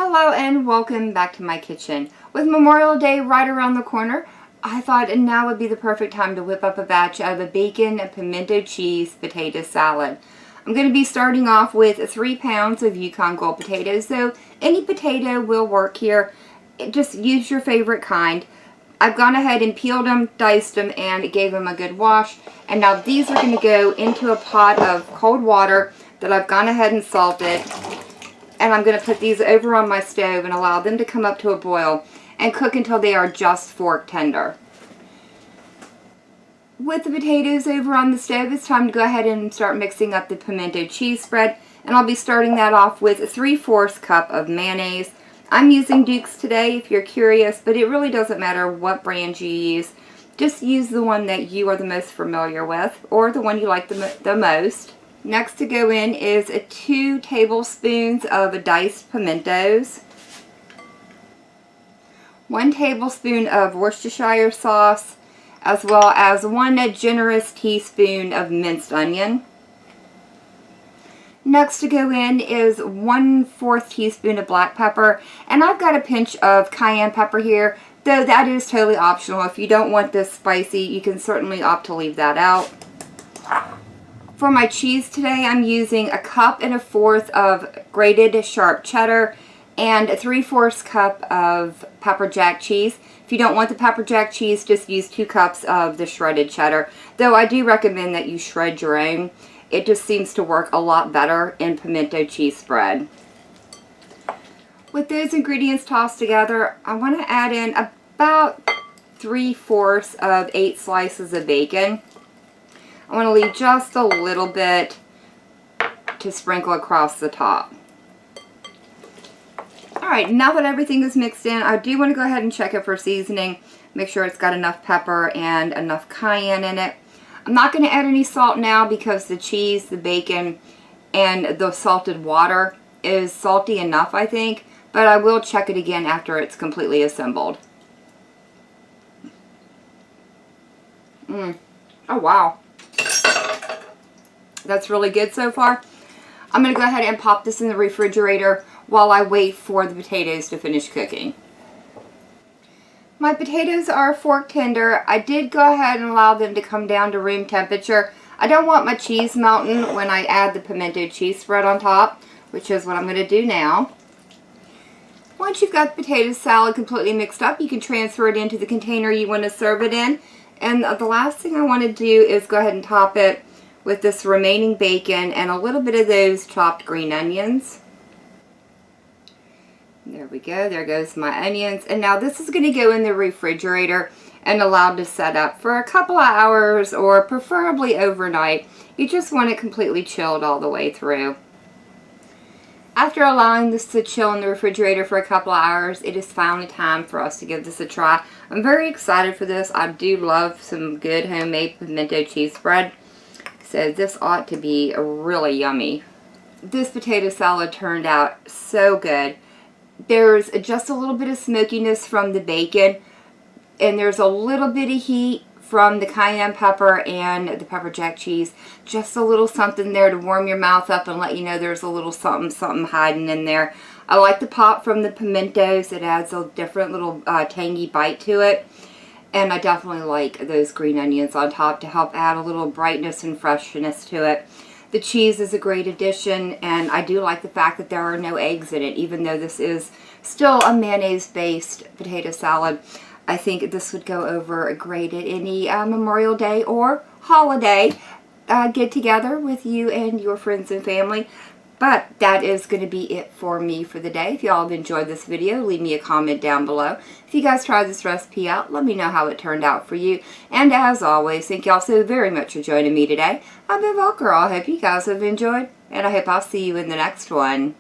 Hello and welcome back to my kitchen. With Memorial Day right around the corner, I thought now would be the perfect time to whip up a batch of a bacon and pimento cheese potato salad. I'm going to be starting off with 3 pounds of Yukon Gold potatoes, so any potato will work here. Just use your favorite kind. I've gone ahead and peeled them, diced them, and gave them a good wash. And now these are going to go into a pot of cold water that I've gone ahead and salted. And I'm going to put these over on my stove and allow them to come up to a boil and cook until they are just fork tender. With the potatoes over on the stove, it's time to go ahead and start mixing up the pimento cheese spread. And I'll be starting that off with a 3/4 cup of mayonnaise. I'm using Duke's today if you're curious, but it really doesn't matter what brand you use. Just use the one that you are the most familiar with or the one you like the most. Next to go in is 2 tablespoons of diced pimentos, 1 tablespoon of Worcestershire sauce, as well as 1 generous teaspoon of minced onion. Next to go in is 1/4 teaspoon of black pepper, and I've got a pinch of cayenne pepper here, though that is totally optional. If you don't want this spicy, you can certainly opt to leave that out. For my cheese today, I'm using 1 1/4 cups of grated sharp cheddar and 3/4 cup of pepper jack cheese. If you don't want the pepper jack cheese, just use 2 cups of the shredded cheddar. Though I do recommend that you shred your own. It just seems to work a lot better in pimento cheese spread. With those ingredients tossed together, I want to add in about 3/4 of 8 slices of bacon. I want to leave just a little bit to sprinkle across the top. Alright, now that everything is mixed in, I do want to go ahead and check it for seasoning. Make sure it's got enough pepper and enough cayenne in it. I'm not going to add any salt now because the cheese, the bacon, and the salted water is salty enough, I think. But I will check it again after it's completely assembled. Oh wow. That's really good so far. I'm going to go ahead and pop this in the refrigerator while I wait for the potatoes to finish cooking. My potatoes are fork tender. I did go ahead and allow them to come down to room temperature. I don't want my cheese melting when I add the pimento cheese spread on top, which is what I'm going to do now. Once you've got the potato salad completely mixed up, you can transfer it into the container you want to serve it in. And the last thing I want to do is go ahead and top it with this remaining bacon and a little bit of those chopped green onions. There we go. There goes my onions. And now this is going to go in the refrigerator and allowed to set up for a couple of hours or preferably overnight. You just want it completely chilled all the way through. After allowing this to chill in the refrigerator for a couple of hours, it is finally time for us to give this a try. I'm very excited for this. I do love some good homemade pimento cheese spread. So this ought to be really yummy. This potato salad turned out so good. There's just a little bit of smokiness from the bacon, and there's a little bit of heat from the cayenne pepper and the pepper jack cheese. Just a little something there to warm your mouth up and let you know there's a little something hiding in there. I like the pop from the pimentos. It adds a different little tangy bite to it. And I definitely like those green onions on top to help add a little brightness and freshness to it. The cheese is a great addition, and I do like the fact that there are no eggs in it, even though this is still a mayonnaise-based potato salad. I think this would go over great at any Memorial Day or holiday get-together with you and your friends and family. But that is going to be it for me for the day. If y'all have enjoyed this video, leave me a comment down below. If you guys tried this recipe out, let me know how it turned out for you. And as always, thank y'all so very much for joining me today. I've been Girl. I hope you guys have enjoyed, and I hope I'll see you in the next one.